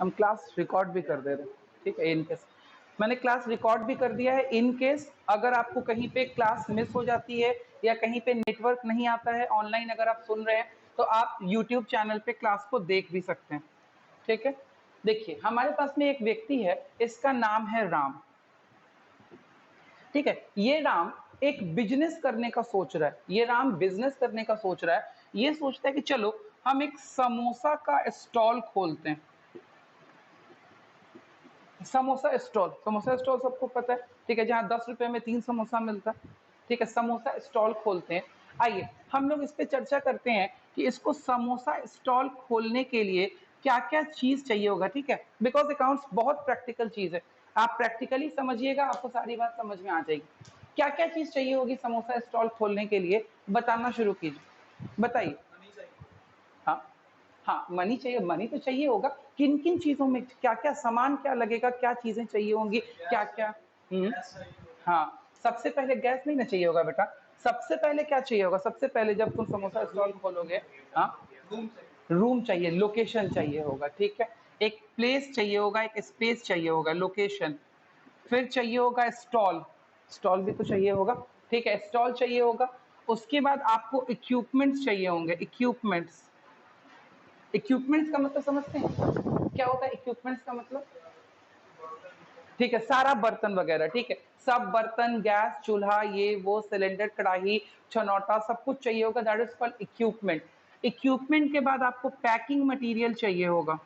हम class record भी कर दे रहे हैं, ठीक है। इन केस मैंने क्लास रिकॉर्ड भी कर दिया है। इन केस अगर आपको कहीं पे क्लास मिस हो जाती है या कहीं पे नेटवर्क नहीं आता है, ऑनलाइन अगर आप सुन रहे हैं, तो आप यूट्यूब चैनल पे क्लास को देख भी सकते हैं, ठीक है। देखिए हमारे पास में एक व्यक्ति है, इसका नाम है राम, ठीक है। ये राम एक बिजनेस करने का सोच रहा है, ये राम बिजनेस करने का सोच रहा है। ये सोचता है कि चलो हम एक समोसा का स्टॉल खोलते हैं। समोसा स्टॉल सबको पता है, ठीक है, जहां 10 रुपए में 3 समोसा मिलता है, ठीक है। समोसा स्टॉल खोलते हैं। आइए हम लोग इस पे चर्चा करते हैं कि इसको समोसा स्टॉल खोलने के लिए क्या क्या चीज चाहिए होगा, ठीक है। बिकॉज अकाउंट्स बहुत प्रैक्टिकल चीज है, आप प्रैक्टिकली समझिएगा, आपको सारी बात समझ में आ जाएगी। क्या क्या चीज चाहिए होगी समोसा स्टॉल खोलने के लिए, बताना शुरू कीजिए, बताइए। हाँ हाँ, मनी चाहिए, मनी तो चाहिए होगा। किन किन चीजों में क्या क्या सामान क्या लगेगा, क्या चीजें चाहिए होंगी, क्या क्या। हाँ, सबसे पहले गैस नहीं ना चाहिए होगा बेटा, सबसे पहले क्या चाहिए होगा, सबसे पहले जब तुम समोसा स्टॉल खोलोगे। हाँ, रूम चाहिए, लोकेशन चाहिए होगा, ठीक है। एक प्लेस चाहिए होगा, एक स्पेस चाहिए होगा, लोकेशन। फिर चाहिए होगा स्टॉल, स्टॉल भी तो चाहिए होगा, ठीक है, स्टॉल चाहिए होगा। उसके बाद आपको इक्विपमेंट्स चाहिए होंगे, इक्विपमेंट्स। इक्विपमेंट्स का मतलब समझते हैं क्या होता है इक्विपमेंट्स का मतलब, ठीक है, सारा बर्तन वगैरह, ठीक है, सब बर्तन, गैस चूल्हा, ये वो, सिलेंडर, कढ़ाई, छनौटा, सब कुछ चाहिए होगा, that is called equipment. Equipment के बाद आपको पैकिंग मटेरियल चाहिए होगा,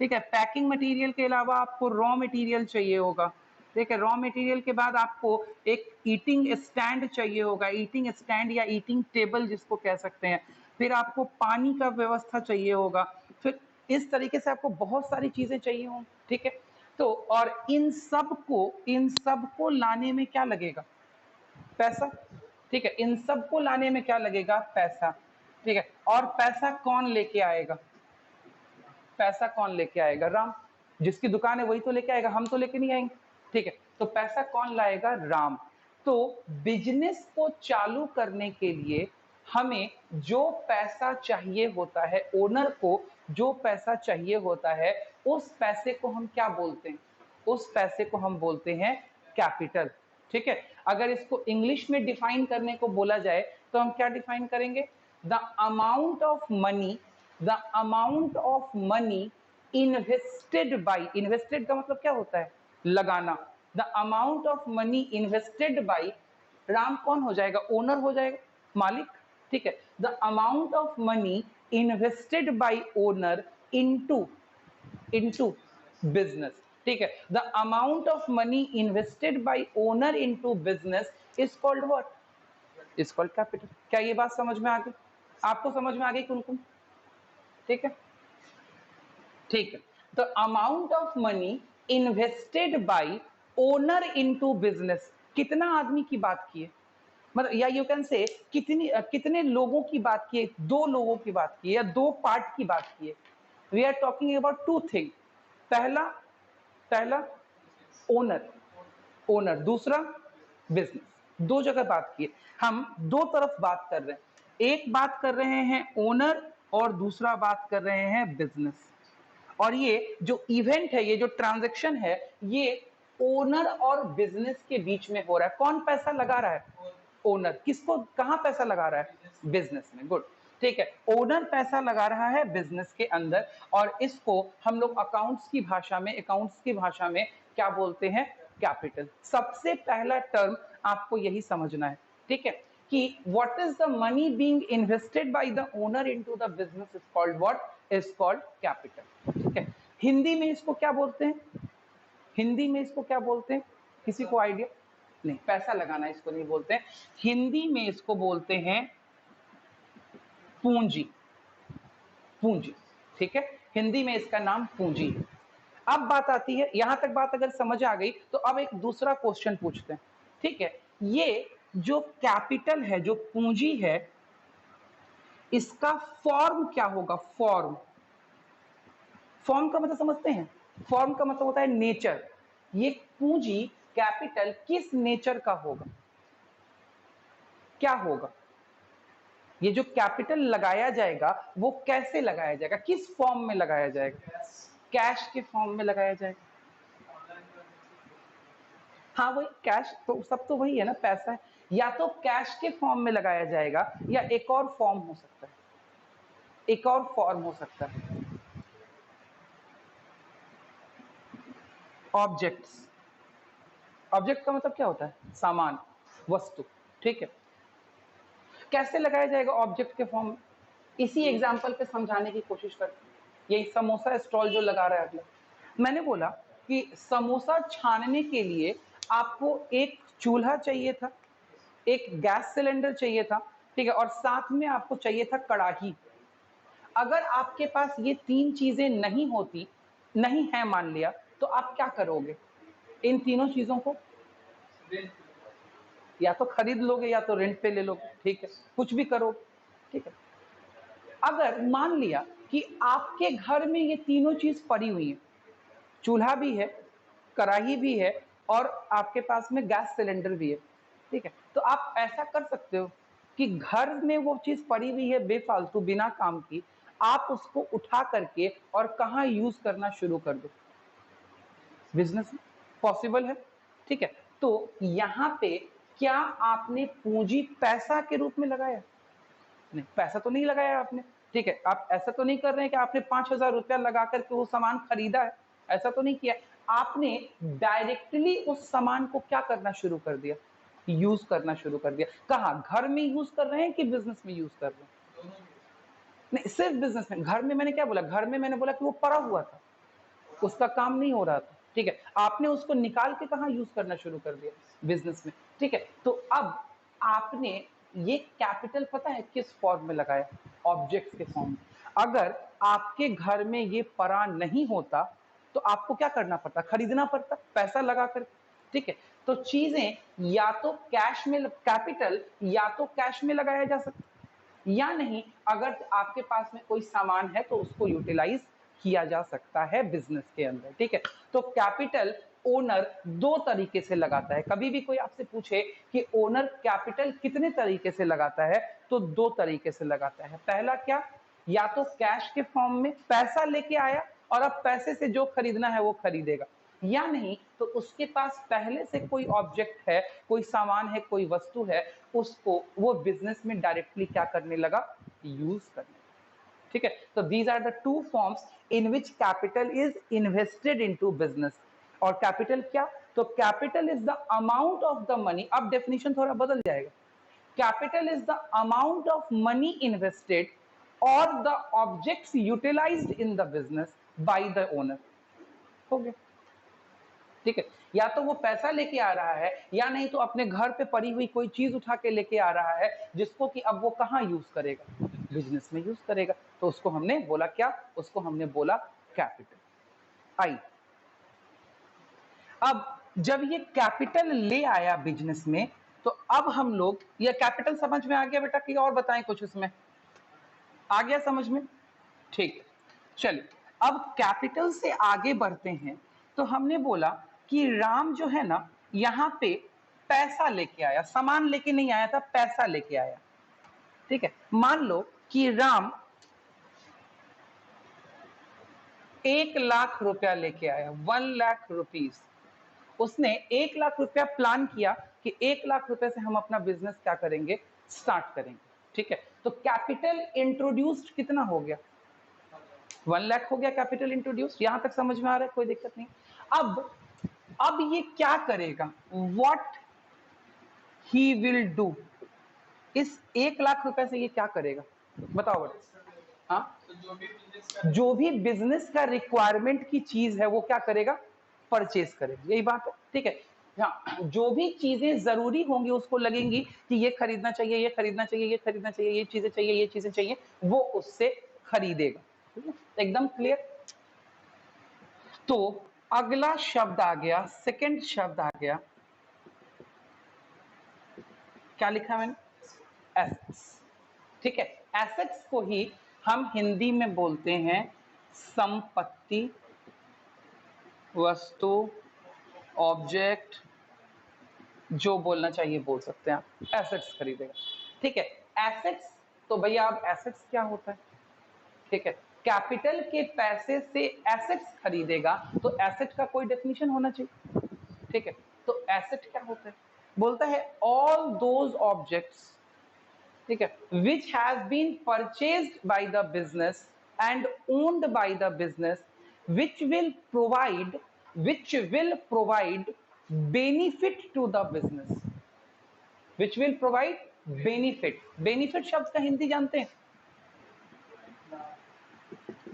ठीक है। पैकिंग मटेरियल के अलावा आपको रॉ मटेरियल चाहिए होगा, ठीक है। रॉ मटेरियल के बाद आपको एक ईटिंग स्टैंड चाहिए होगा, ईटिंग स्टैंड या ईटिंग टेबल जिसको कह सकते हैं। फिर आपको पानी का व्यवस्था चाहिए होगा। फिर इस तरीके से आपको बहुत सारी चीजें चाहिए होंगी, ठीक है। तो और इन सब को लाने में क्या लगेगा, पैसा, ठीक है। इन सब को लाने में क्या लगेगा, पैसा, ठीक है। और पैसा कौन लेके आएगा, पैसा कौन लेके आएगा, राम। जिसकी दुकान है वही तो लेके आएगा, हम तो लेके नहीं आएंगे, ठीक है। तो पैसा कौन लाएगा, राम। तो बिजनेस को चालू करने के लिए हमें जो पैसा चाहिए होता है, ओनर को जो पैसा चाहिए होता है, उस पैसे को हम क्या बोलते हैं, उस पैसे को हम बोलते हैं कैपिटल, ठीक है। अगर इसको इंग्लिश में डिफाइन करने को बोला जाए तो हम क्या डिफाइन करेंगे, the amount of money, the amount of money invested by, invested का मतलब क्या होता है, लगाना। The amount of money invested by, Ram कौन हो जाएगा, ओनर हो जाएगा, मालिक, ठीक है। The amount of money invested by owner into into business, ठीक है। The amount of money invested by owner into business is called what, is called capital. क्या ये बात समझ में आ गई, आपको समझ में आ गई कुमकुम, ठीक है, ठीक है। तो amount of money invested bye owner into business, कितना आदमी की बात की है, मतलब या यू कैन से कितने लोगों की बात की है, 2 लोगों की बात की है या 2 पार्ट की बात की है। We are talking about 2 thing, पहला पहला ओनर, ओनर, दूसरा बिजनेस, 2 जगह बात की है। हम 2 तरफ बात कर रहे हैं, एक बात कर रहे हैं ओनर और दूसरा बात कर रहे हैं बिजनेस। और ये जो इवेंट है, ये जो ट्रांजैक्शन है, ये ओनर और बिजनेस के बीच में हो रहा है। कौन पैसा लगा रहा है, ओनर। किसको, कहां पैसा लगा रहा है, बिजनेस में, गुड, ठीक है। ओनर पैसा लगा रहा है बिजनेस के अंदर, और इसको हम लोग अकाउंट्स की भाषा में क्या बोलते हैं, कैपिटल। सबसे पहला टर्म आपको यही समझना है, ठीक है, कि what is the money being invested bye the owner into the business is called what, is called capital, ठीक है। हिंदी में इसको क्या बोलते हैं, हिंदी में इसको क्या बोलते हैं, किसी को आइडिया, नहीं, पैसा लगाना इसको नहीं बोलते हैं, हिंदी में इसको बोलते हैं पूंजी, पूंजी, ठीक है। हिंदी में इसका नाम पूंजी है। अब बात आती है, यहां तक बात अगर समझ आ गई तो अब एक दूसरा क्वेश्चन पूछते हैं, ठीक है। ये जो कैपिटल है, जो पूंजी है, इसका फॉर्म क्या होगा, फॉर्म, फॉर्म का मतलब समझते हैं, फॉर्म का मतलब होता है नेचर। ये पूंजी कैपिटल किस नेचर का होगा, क्या होगा, ये जो कैपिटल लगाया जाएगा वो कैसे लगाया जाएगा, किस फॉर्म में लगाया जाएगा, कैश के फॉर्म में लगाया जाएगा। हाँ वही कैश, तो सब तो वही है ना, पैसा है। या तो कैश के फॉर्म में लगाया जाएगा या एक और फॉर्म हो सकता है, एक और फॉर्म हो सकता है, ऑब्जेक्ट्स। ऑब्जेक्ट का मतलब क्या होता है? सामान, वस्तु। ठीक है, कैसे लगाया जाएगा ऑब्जेक्ट के फॉर्म में? इसी एग्जांपल पे समझाने की कोशिश करते हैं। यही समोसा स्टॉल जो लगा रहा है अगला, मैंने बोला कि समोसा छानने के लिए आपको एक चूल्हा चाहिए था, एक गैस सिलेंडर चाहिए था, ठीक है, और साथ में आपको चाहिए था कढ़ाई। अगर आपके पास ये तीन चीजें नहीं होती, नहीं है मान लिया, तो आप क्या करोगे? इन तीनों चीजों को या तो खरीद लोगे या तो रेंट पे ले लोगे, ठीक है, कुछ भी करोगे, ठीक है। अगर मान लिया कि आपके घर में ये तीनों चीज पड़ी हुई है, चूल्हा भी है, कढ़ाई भी है, और आपके पास में गैस सिलेंडर भी है, ठीक है, तो आप ऐसा कर सकते हो कि घर में वो चीज पड़ी हुई है बेफालतू बिना काम की, आप उसको उठा करके और कहाँ यूज करना शुरू कर दो? बिजनेस में। पॉसिबल है, ठीक है। तो यहाँ पे क्या आपने पूंजी पैसा के रूप में लगाया? नहीं, पैसा तो नहीं लगाया आपने, ठीक है। आप ऐसा तो नहीं कर रहे हैं कि आपने 5,000 रुपया लगा करके वो सामान खरीदा है, ऐसा तो नहीं किया। आपने डायरेक्टली उस सामान को क्या करना शुरू कर दिया? यूज करना शुरू कर दिया। कहाँ? घर में यूज कर रहे हैं कि बिजनेस में यूज कर रहे हैं? नहीं, सिर्फ बिजनेस में। घर में मैंने क्या बोला? घर में मैंने बोला कि वो पड़ा हुआ था, उसका काम नहीं हो रहा था, ठीक है। आपने उसको निकाल के कहाँ यूज करना शुरू कर दिया? बिजनेस में, ठीक है। तो अब आपने ये कैपिटल पता है किस फॉर्म में लगाया? ऑब्जेक्ट्स के फॉर्म में। अगर आपके घर में ये पड़ा नहीं होता तो आपको क्या करना पड़ता? खरीदना पड़ता पैसा लगा कर, ठीक है। तो चीजें या तो कैश में, कैपिटल या तो कैश में लगाया जा सकता, या नहीं अगर आपके पास में कोई सामान है तो उसको यूटिलाइज किया जा सकता है बिजनेस के अंदर, ठीक है। तो कैपिटल ओनर दो तरीके से लगाता है। कभी भी कोई आपसे पूछे कि ओनर कैपिटल कितने तरीके से लगाता है, तो दो तरीके से लगाता है। पहला क्या? या तो कैश के फॉर्म में पैसा लेके आया और अब पैसे से जो खरीदना है वो खरीदेगा, या नहीं तो उसके पास पहले से कोई ऑब्जेक्ट है, कोई सामान है, कोई वस्तु है, उसको वो बिजनेस में डायरेक्टली क्या करने लगा? यूज करने लगा, ठीक है। तो these are the two forms in which capital is invested into business. और कैपिटल क्या? तो capital is the amount of the money, अब डेफिनेशन थोड़ा बदल जाएगा। Capital is the amount of money invested और the objects utilized in the business by the owner. हो गया, ठीक है। या तो वो पैसा लेके आ रहा है, या नहीं तो अपने घर पे पड़ी हुई कोई चीज उठा के लेके आ रहा है, जिसको कि अब वो कहाँ यूज करेगा? बिजनेस में यूज करेगा। तो उसको हमने बोला क्या? उसको हमने बोला कैपिटल। आई, अब जब ये कैपिटल ले आया बिजनेस में, तो अब हम लोग, ये कैपिटल समझ में आ गया बेटा कि और बताएं कुछ इसमें? आ गया समझ में? ठीक है, चलिए अब कैपिटल से आगे बढ़ते हैं। तो हमने बोला कि राम जो है ना, यहां पे पैसा लेके आया, सामान लेके नहीं आया था, पैसा लेके आया, ठीक है। मान लो कि राम 1,00,000 रुपया लेके आया, 1,00,000 रुपीज। उसने 1,00,000 रुपया प्लान किया कि 1,00,000 रुपए से हम अपना बिजनेस क्या करेंगे? स्टार्ट करेंगे, ठीक है। तो कैपिटल इंट्रोड्यूस्ड कितना हो गया? 1,00,000 हो गया कैपिटल इंट्रोड्यूस। यहां तक समझ में आ रहा है? कोई दिक्कत नहीं। अब ये क्या करेगा? वॉट ही विल डू, इस 1,00,000 रुपए से ये क्या करेगा? बताओ बेटा। हाँ, जो भी बिजनेस का रिक्वायरमेंट की चीज है वो क्या करेगा? परचेज करेगा, यही बात है, ठीक है। हाँ, जो भी चीजें जरूरी होंगी उसको लगेंगी कि ये खरीदना चाहिए, ये खरीदना चाहिए, ये खरीदना चाहिए, ये चीजें चाहिए, ये चीजें चाहिए, वो उससे खरीदेगा, ठीक है? एकदम क्लियर। तो अगला शब्द आ गया, सेकंड शब्द आ गया, क्या लिखा मैंने? एसेट्स, ठीक है। एसेट्स को ही हम हिंदी में बोलते हैं संपत्ति, वस्तु, ऑब्जेक्ट, जो बोलना चाहिए बोल सकते हैं आप। एसेट्स खरीदेगा, ठीक है। एसेट्स, तो भैया अब एसेट्स क्या होता है? ठीक है, कैपिटल के पैसे से एसेट्स खरीदेगा तो एसेट का कोई डेफिनेशन होना चाहिए, ठीक है। तो एसेट क्या होता है, बोलता है ऑल दोज ऑब्जेक्ट्स, ठीक है, which has been purchased by the business and owned by the business which will provide benefit to the business, which will provide benefit, benefit शब्द का हिंदी जानते हैं,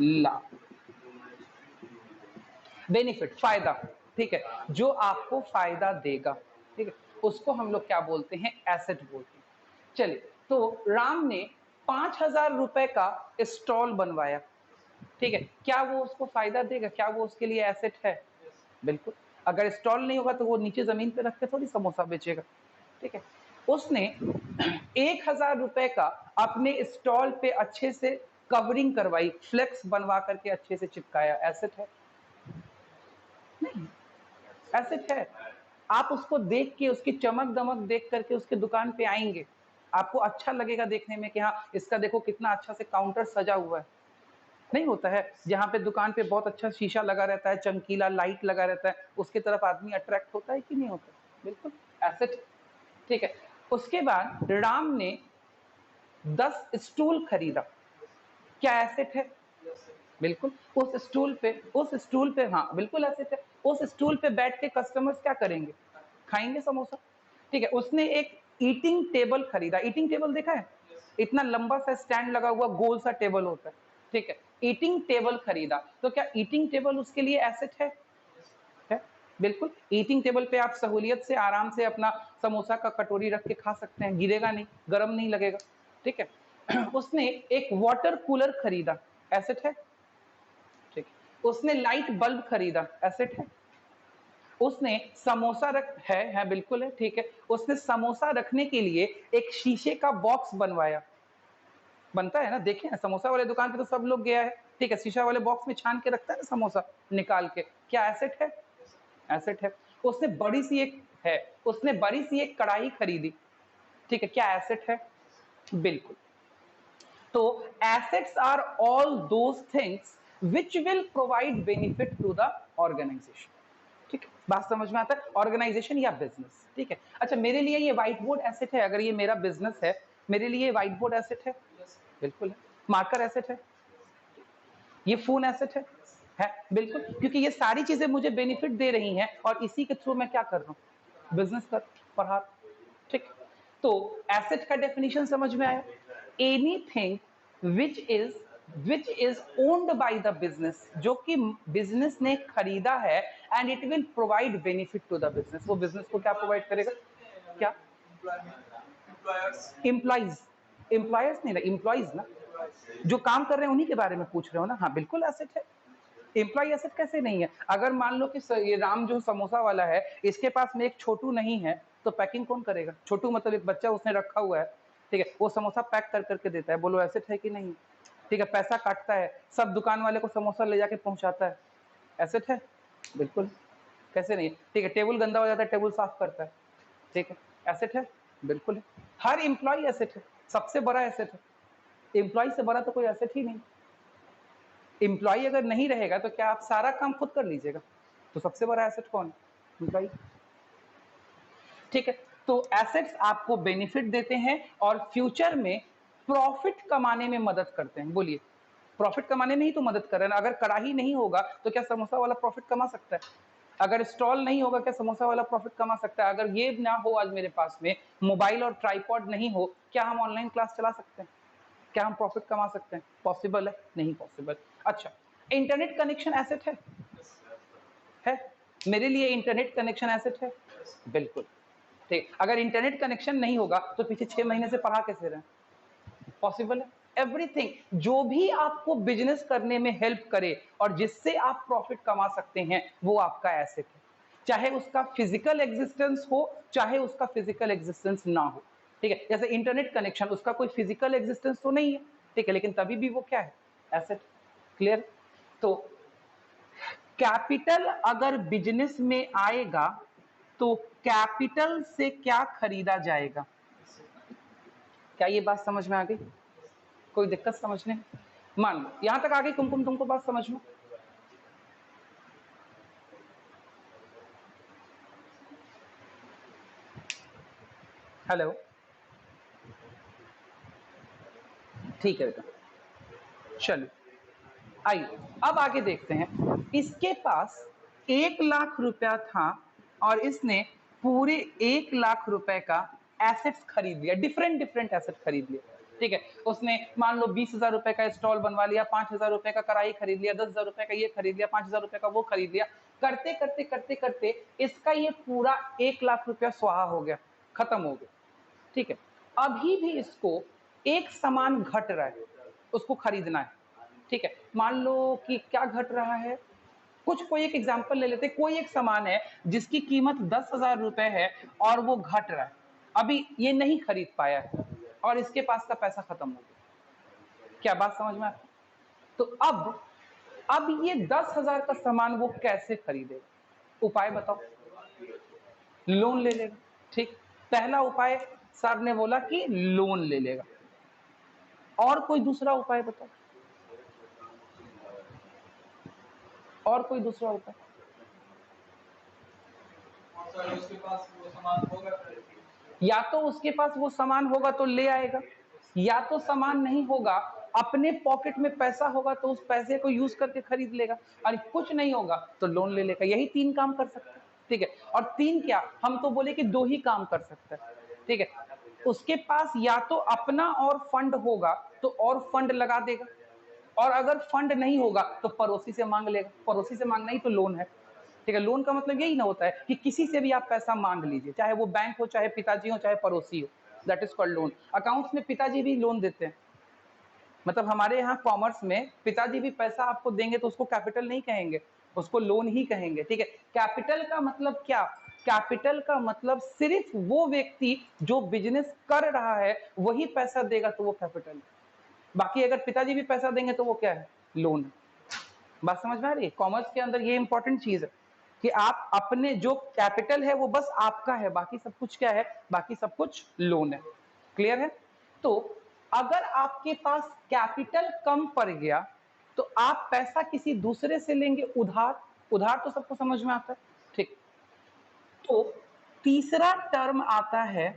लाभ, बेनिफिट फायदा, ठीक है, जो आपको फायदा देगा, ठीक है, उसको हम लोग क्या बोलते हैं, एसेट बोलते हैं। चलिए, तो राम ने 5,000 रुपए का स्टॉल बनवाया, ठीक है, क्या वो उसको फायदा देगा, क्या वो उसके लिए एसेट है, बिल्कुल। अगर स्टॉल नहीं होगा तो वो नीचे जमीन पे रख के थोड़ी समोसा बेचेगा, ठीक है। उसने 1,000 रुपए का अपने स्टॉल पे अच्छे से कवरिंग करवाई, फ्लेक्स बनवा करके अच्छे से चिपकाया, एसेट है, नहीं, एसेट है। आप उसको देख के, उसकी चमक दमक देख करके उसके दुकान पे आएंगे, आपको अच्छा लगेगा देखने में कि हाँ इसका देखो कितना अच्छा से काउंटर सजा हुआ है, नहीं होता है जहाँ पे दुकान पे बहुत अच्छा शीशा लगा रहता है, चमकीला लाइट लगा रहता है, उसके तरफ आदमी अट्रैक्ट होता है कि नहीं होता, बिल्कुल एसेट, ठीक है। उसके बाद राम ने 10 स्टूल खरीदा, क्या एसेट है, बिल्कुल। उस स्टूल पे हाँ बिल्कुल एसेट है, उस स्टूल पे बैठ के कस्टमर्स क्या करेंगे, खाएंगे समोसा, ठीक है। उसने एक ईटिंग टेबल खरीदा, ईटिंग टेबल देखा है, इतना लंबा सा स्टैंड लगा हुआ गोल सा टेबल होता है, ठीक है, ईटिंग टेबल खरीदा, तो क्या ईटिंग टेबल उसके लिए एसेट है, बिल्कुल। ईटिंग टेबल पे आप सहूलियत से आराम से अपना समोसा का कटोरी रख के खा सकते हैं, गिरेगा नहीं, गर्म नहीं लगेगा, ठीक है। उसने एक वाटर कूलर खरीदा, एसेट है, ठीक है। उसने लाइट बल्ब खरीदा, एसेट है। उसने समोसा है बिल्कुल है, ठीक है। उसने समोसा रखने के लिए एक शीशे का बॉक्स बनवाया, बनता है ना, देखे ना समोसा वाले दुकान पे तो सब लोग गया है, ठीक है, शीशा वाले बॉक्स में छान के रखता है ना समोसा निकाल के, क्या एसेट है, एसेट है। उसने बड़ी सी एक है, उसने बड़ी सी एक कढ़ाई खरीदी, ठीक है, क्या एसेट है, बिल्कुल। तो assets are all those things which will provide benefit to the organisation, ठीक है, बात समझ में आता है, ऑर्गेनाइजेशन या बिजनेस, ठीक है। अच्छा, मेरे लिए ये व्हाइट बोर्ड एसेट है, अगर ये मेरा बिजनेस है, मेरे लिए व्हाइट बोर्ड एसेट है, बिल्कुल है। मार्कर एसेट है, ये फोन एसेट है बिल्कुल, क्योंकि ये सारी चीजें मुझे बेनिफिट दे रही हैं और इसी के थ्रू मैं क्या कर रहा हूँ, बिजनेस कर पढ़ा, ठीक। तो एसेट का डेफिनेशन समझ में आया, anything which is owned by the business, जो कि बिजनेस ने खरीदा है, and it will provide benefit to the business, वो बिजनेस को क्या प्रोवाइड करेगा, क्या, एम्प्लॉइज, एम्प्लॉयर्स नहीं ना, एम्प्लॉइज ना, जो काम कर रहे हैं उन्हीं के बारे में पूछ रहे हो ना, हाँ बिल्कुल एसेट है। एम्प्लॉय एसेट कैसे नहीं है, अगर मान लो कि ये राम जो समोसा वाला है, इसके पास में एक छोटू नहीं है, तो पैकिंग कौन करेगा, छोटू मतलब एक बच्चा उसने रखा हुआ है, ठीक है, वो समोसा पैक कर करके देता है, बोलो एसेट है कि नहीं, ठीक है, पैसा काटता है, सब दुकान वाले को समोसा ले जाके पहुंचाता है, एसेट है, बिल्कुल, कैसे नहीं, ठीक है, टेबल गंदा हो जाता है, टेबल साफ करता है, ठीक है, एसेट है, बिल्कुल है। हर एम्प्लॉय एसेट है, सबसे बड़ा एसेट है, एम्प्लॉय से बड़ा तो कोई एसेट ही नहीं। एम्प्लॉय अगर नहीं रहेगा तो क्या आप सारा काम खुद कर लीजिएगा, तो सबसे बड़ा एसेट कौन है, एम्प्लॉय, ठीक है। तो एसेट्स आपको बेनिफिट देते हैं और फ्यूचर में प्रॉफिट कमाने में मदद करते हैं, बोलिए, प्रॉफिट कमाने में ही तो मदद कर रहे हैं, अगर कढ़ाई नहीं होगा तो क्या समोसा वाला प्रॉफिट कमा सकता है, अगर स्टॉल नहीं होगा क्या समोसा वाला प्रॉफिट कमा सकता है, अगर ये ना हो, आज मेरे पास में मोबाइल और ट्राइपॉड नहीं हो, क्या हम ऑनलाइन क्लास चला सकते हैं, क्या हम प्रॉफिट कमा सकते हैं, पॉसिबल है, नहीं पॉसिबल। अच्छा, इंटरनेट कनेक्शन एसेट है, मेरे लिए इंटरनेट कनेक्शन एसेट है, बिल्कुल, ठीक। अगर इंटरनेट कनेक्शन नहीं होगा तो पीछे 6 महीने से पढ़ा कैसे रहे, पॉसिबल है। एवरीथिंग जो भी आपको बिजनेस करने में हेल्प करे और जिससे आप प्रॉफिट कमा सकते हैं, वो आपका एसेट है, चाहे उसका फिजिकल एग्जिस्टेंस हो, चाहे उसका फिजिकल एग्जिस्टेंस ना हो, ठीक है। जैसे इंटरनेट कनेक्शन, उसका कोई फिजिकल एग्जिस्टेंस तो नहीं है, ठीक है, लेकिन तभी भी वो क्या है, एसेट, क्लियर। तो कैपिटल अगर बिजनेस में आएगा तो कैपिटल से क्या खरीदा जाएगा, क्या ये बात समझ में आ गई, कोई दिक्कत समझने, मान लो यहां तक आ गई कुमकुम, तुमको बात समझ में? हेलो, ठीक है बेटा, चलो आइए अब आगे देखते हैं। इसके पास 1 लाख रुपया था और इसने पूरे 1 लाख रुपए का एसेट्स खरीद लिया, डिफरेंट डिफरेंट एसेट खरीद लिया। ठीक है, उसने मान लो 20,000 रुपए का स्टॉल बनवा लिया, 5,000 रुपए का कढ़ाई खरीद लिया, 10,000 रुपए का ये खरीद लिया, 5,000 रुपए का वो खरीद लिया। करते करते करते करते इसका ये पूरा 1 लाख रुपया स्वाहा हो गया, खत्म हो गया। ठीक है, अभी भी इसको एक सामान घट रहा है, उसको खरीदना है। ठीक है, मान लो कि क्या घट रहा है, कुछ कोई एक एग्जांपल ले लेते, कोई एक सामान है जिसकी कीमत 10,000 रुपए है और वो घट रहा है, अभी ये नहीं खरीद पाया है और इसके पास का पैसा खत्म हो गया। क्या बात समझ में आती? तो अब ये 10,000 का सामान वो कैसे खरीदेगा? उपाय बताओ। लोन ले लेगा। ठीक, पहला उपाय सर ने बोला कि लोन ले लेगा। और कोई दूसरा उपाय बताओ, और कोई दूसरा उपाय? उसके पास वो सामान होगा, या तो उसके पास वो सामान होगा तो ले आएगा, या तो सामान नहीं होगा, अपने पॉकेट में पैसा होगा तो उस पैसे को यूज करके खरीद लेगा, और कुछ नहीं होगा तो लोन ले लेगा। यही 3 काम कर सकता है। ठीक है, और 3 क्या, हम तो बोले कि 2 ही काम कर सकता है। ठीक है, उसके पास या तो अपना और फंड होगा तो और फंड लगा देगा, और अगर फंड नहीं होगा तो पड़ोसी से मांग लेगा। पड़ोसी से मांगना ही तो लोन है। ठीक है, लोन का मतलब यही ना होता है कि किसी से भी आप पैसा मांग लीजिए, चाहे वो बैंक हो, चाहे पिताजी हो, चाहे पड़ोसी हो, that is called loan. Accounts में पिताजी भी लोन देते हैं, मतलब हमारे यहाँ कॉमर्स में पिताजी भी पैसा आपको देंगे तो उसको कैपिटल नहीं कहेंगे, उसको लोन ही कहेंगे। ठीक है, कैपिटल का मतलब क्या, कैपिटल का मतलब सिर्फ वो व्यक्ति जो बिजनेस कर रहा है वही पैसा देगा तो वो कैपिटल है। बाकी अगर पिताजी भी पैसा देंगे तो वो क्या है, लोन है। बात समझ में आ रही है? कॉमर्स के अंदर ये इंपॉर्टेंट चीज है कि आप अपने जो कैपिटल है वो बस आपका है, बाकी सब कुछ क्या है, बाकी सब कुछ लोन है। क्लियर है? तो अगर आपके पास कैपिटल कम पड़ गया तो आप पैसा किसी दूसरे से लेंगे उधार। उधार तो सबको समझ में आता है। ठीक, तो तीसरा टर्म आता है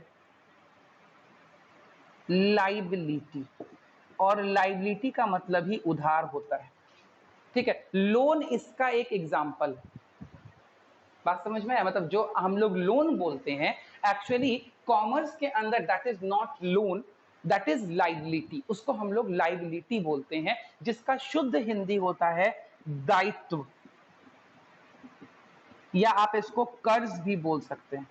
लाइबिलिटी, और लाइबिलिटी का मतलब ही उधार होता है। ठीक है, लोन इसका एक एग्जाम्पल है। बात समझ में आया? मतलब जो हम लोग लोन बोलते हैं एक्चुअली कॉमर्स के अंदर that is not loan, that is liability. उसको हम लोग लाइबिलिटी बोलते हैं, जिसका शुद्ध हिंदी होता है दायित्व, या आप इसको कर्ज भी बोल सकते हैं,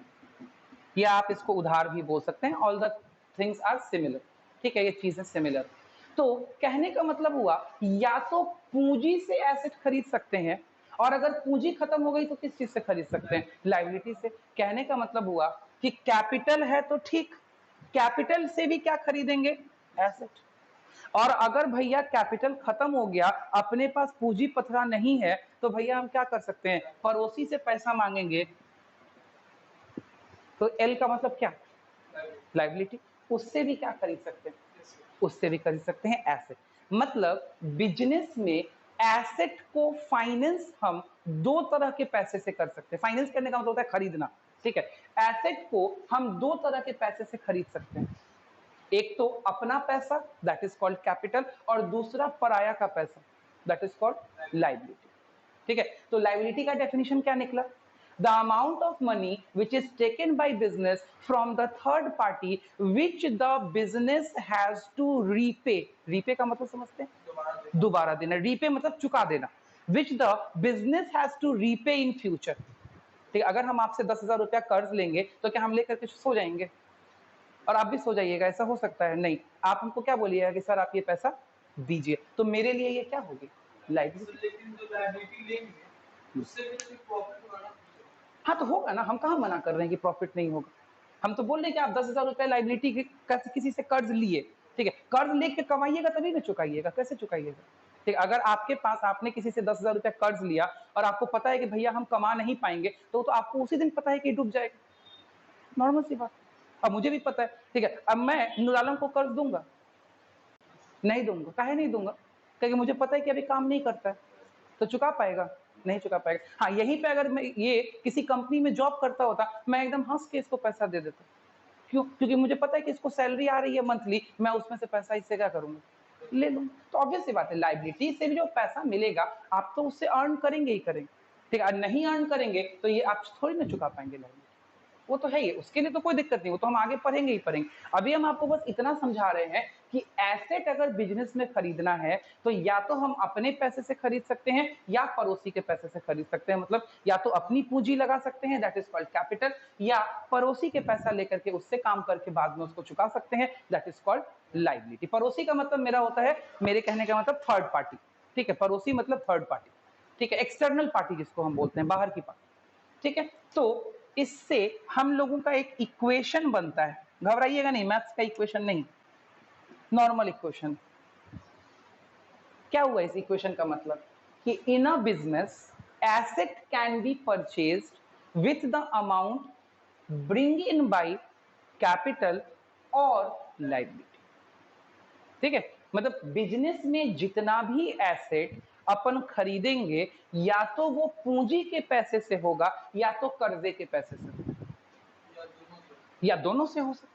या आप इसको उधार भी बोल सकते हैं। All the things are similar. ठीक है, ये चीजें सिमिलर। तो कहने का मतलब हुआ या तो पूंजी से एसेट खरीद सकते हैं, और अगर पूंजी खत्म हो गई तो किस चीज से खरीद सकते हैं, लाइबिलिटी से। कहने का मतलब हुआ कि कैपिटल है तो ठीक, कैपिटल से भी क्या खरीदेंगे, एसेट। और अगर भैया कैपिटल खत्म हो गया, अपने पास पूंजी पथरा नहीं है, तो भैया हम क्या कर सकते हैं, पड़ोसी से पैसा मांगेंगे। तो एल का मतलब क्या, लाइबिलिटी। उससे भी क्या खरीद सकते हैं, उससे भी खरीद सकते हैं एसेट। मतलब बिजनेस में एसेट को फाइनेंस हम 2 तरह के पैसे से कर सकते हैं। फाइनेंस करने का मतलब होता है खरीदना। ठीक है, एसेट को हम 2 तरह के पैसे से खरीद सकते हैं। एक तो अपना पैसा दैट इज कॉल्ड कैपिटल, और दूसरा पराया का पैसा दैट इज कॉल्ड लाइबिलिटी। ठीक है, तो लाइबिलिटी का डेफिनेशन क्या निकला, the amount of money which is taken by business from the third party which the business has to repay। repay का मतलब समझते हैं, दोबारा देना। repay मतलब चुका देना, which the business has to repay in future। ठीक है, अगर हम आपसे 10,000 रुपया कर्ज लेंगे तो क्या हम लेकर के सो जाएंगे और आप भी सो जाइएगा, ऐसा हो सकता है? नहीं, आप हमको क्या बोलिएगा कि सर आप ये पैसा दीजिए, तो मेरे लिए ये क्या होगी, लाइबिलिटी। लेकिन जो लाइबिलिटी लेंगे उससे भी तो प्रॉफिट होगा। हाँ तो होगा ना, हम कहाँ मना कर रहे हैं कि प्रॉफिट नहीं होगा। हम तो बोल रहे हैं कि आप 10,000 रुपया लाइबिलिटी किसी से कर्ज लिए। ठीक है, कर्ज लेके कमाइएगा तभी ना चुकाइएगा, कैसे चुकाइएगा। ठीक, अगर आपके पास आपने किसी से 10,000 रुपया कर्ज लिया और आपको पता है कि भैया हम कमा नहीं पाएंगे, तो आपको उसी दिन पता है कि डूब जाएगा, नॉर्मल सी बात। अब मुझे भी पता है। ठीक है, अब मैं नूर आलम को कर्ज दूंगा, नहीं दूंगा, काहे नहीं दूंगा, क्योंकि मुझे पता है कि अभी काम नहीं करता है, तो चुका पाएगा? नहीं चुका पाएगा। हाँ, यहीं पे अगर मैं ये किसी कंपनी में जॉब करता होता, मैं एकदम हंस के इसको पैसा दे देता। क्यों? क्योंकि मुझे पता है कि इसको सैलरी आ रही है मंथली, मैं उसमें से पैसा इससे क्या करूंगा, ले लूंगा। तो ऑब्वियस सी बात है, लाइबिलिटी से भी जो पैसा मिलेगा आप तो उससे अर्न करेंगे ही करेंगे, ठीक है। नहीं अर्न करेंगे तो ये आप थोड़ी ना चुका पाएंगे लाइबिलिटी, वो तो है ही, उसके लिए तो कोई दिक्कत नहीं, वो तो हम आगे पढ़ेंगे ही पढ़ेंगे। अभी हम आपको बस इतना समझा रहे हैं कि एसेट अगर बिजनेस में खरीदना है तो या तो हम अपने पैसे से खरीद सकते हैं या पड़ोसी के पैसे से खरीद सकते हैं। मतलब या तो अपनी पूंजी लगा सकते हैं, दैट इज कॉल्ड कैपिटल, या पड़ोसी के पैसा लेकर के उससे काम करके बाद में उसको चुका सकते हैं, दैट इज कॉल्ड लाइबिलिटी। पड़ोसी का मतलब मेरा होता है, मेरे कहने का मतलब थर्ड पार्टी, ठीक है। पड़ोसी मतलब थर्ड पार्टी, ठीक है। एक्सटर्नल पार्टी जिसको हम बोलते हैं, बाहर की पार्टी, ठीक है। तो इससे हम लोगों का एक इक्वेशन बनता है, घबराइएगा नहीं, मैथ्स का इक्वेशन नहीं, नॉर्मल इक्वेशन। क्या हुआ इस इक्वेशन का मतलब कि in a business asset can be purchased with the amount bring in by capital और लायबिलिटी, ठीक है। मतलब बिजनेस में जितना भी एसेट अपन खरीदेंगे या तो वो पूंजी के पैसे से होगा या तो कर्जे के पैसे से होगा, या दोनों से हो सकता,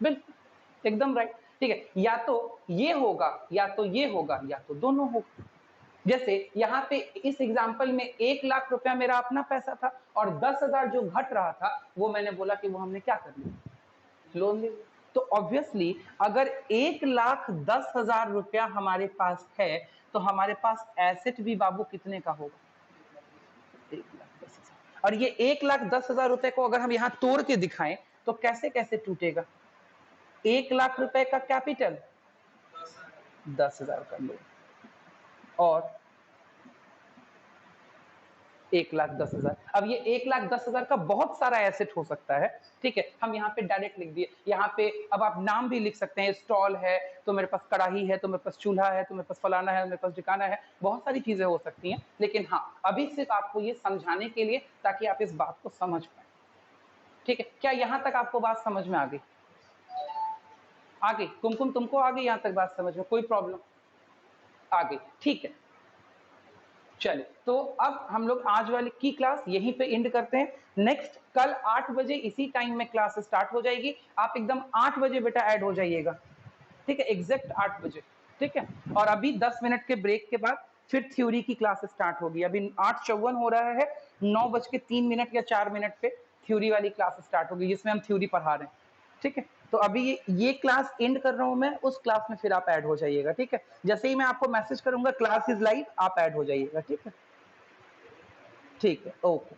बिल्कुल एकदम राइट, ठीक है। या तो ये होगा या तो ये होगा या तो दोनों होगा। जैसे यहाँ पे इस एग्जाम्पल में 1,00,000 रुपया मेरा अपना पैसा था और 10,000 जो घट रहा था वो मैंने बोला कि वो हमने क्या कर लिया, लोन ले लिया। तो ऑब्वियसली अगर 1,10,000 रुपया हमारे पास है तो हमारे पास एसेट भी बाबू कितने का होगा, 1,10,000। और ये 1,10,000 रुपए को अगर हम यहाँ तोड़ के दिखाएं तो कैसे कैसे टूटेगा। 1,00,000 रुपए का कैपिटल, 10,000 का लोन, और 1,10,000। अब ये 1,10,000 का बहुत सारा एसेट हो सकता है, ठीक है। हम यहाँ पे डायरेक्ट लिख दिए, यहाँ पे अब आप नाम भी लिख सकते हैं, स्टॉल है तो मेरे पास कढ़ाई है, तो मेरे पास चूल्हा है, तो मेरे पास फलाना है, मेरे पास ठिकाना है, बहुत सारी चीजें हो सकती हैं। लेकिन हाँ, अभी सिर्फ आपको ये समझाने के लिए ताकि आप इस बात को समझ पाए, ठीक है। क्या यहाँ तक आपको बात समझ में आ गई? आ गई? कुमकुम तुमको आ गई यहाँ तक बात समझ में, कोई प्रॉब्लम? आ गई, ठीक है। चलिए, तो अब हम लोग आज वाली की क्लास यहीं पे एंड करते हैं। नेक्स्ट कल 8 बजे इसी टाइम में क्लास स्टार्ट हो जाएगी। आप एकदम 8 बजे बेटा ऐड हो जाइएगा, ठीक है, एग्जैक्ट 8 बजे, ठीक है। और अभी 10 मिनट के ब्रेक के बाद फिर थ्योरी की क्लास स्टार्ट होगी। अभी 8:54 हो रहा है, 9:03 या 4 पे थ्योरी वाली क्लास स्टार्ट होगी जिसमें हम थ्योरी पढ़ा रहे हैं, ठीक है। तो अभी ये क्लास एंड कर रहा हूं मैं, उस क्लास में फिर आप ऐड हो जाइएगा, ठीक है। जैसे ही मैं आपको मैसेज करूंगा क्लास इज लाइव, आप ऐड हो जाइएगा, ठीक है। ठीक है, ओके।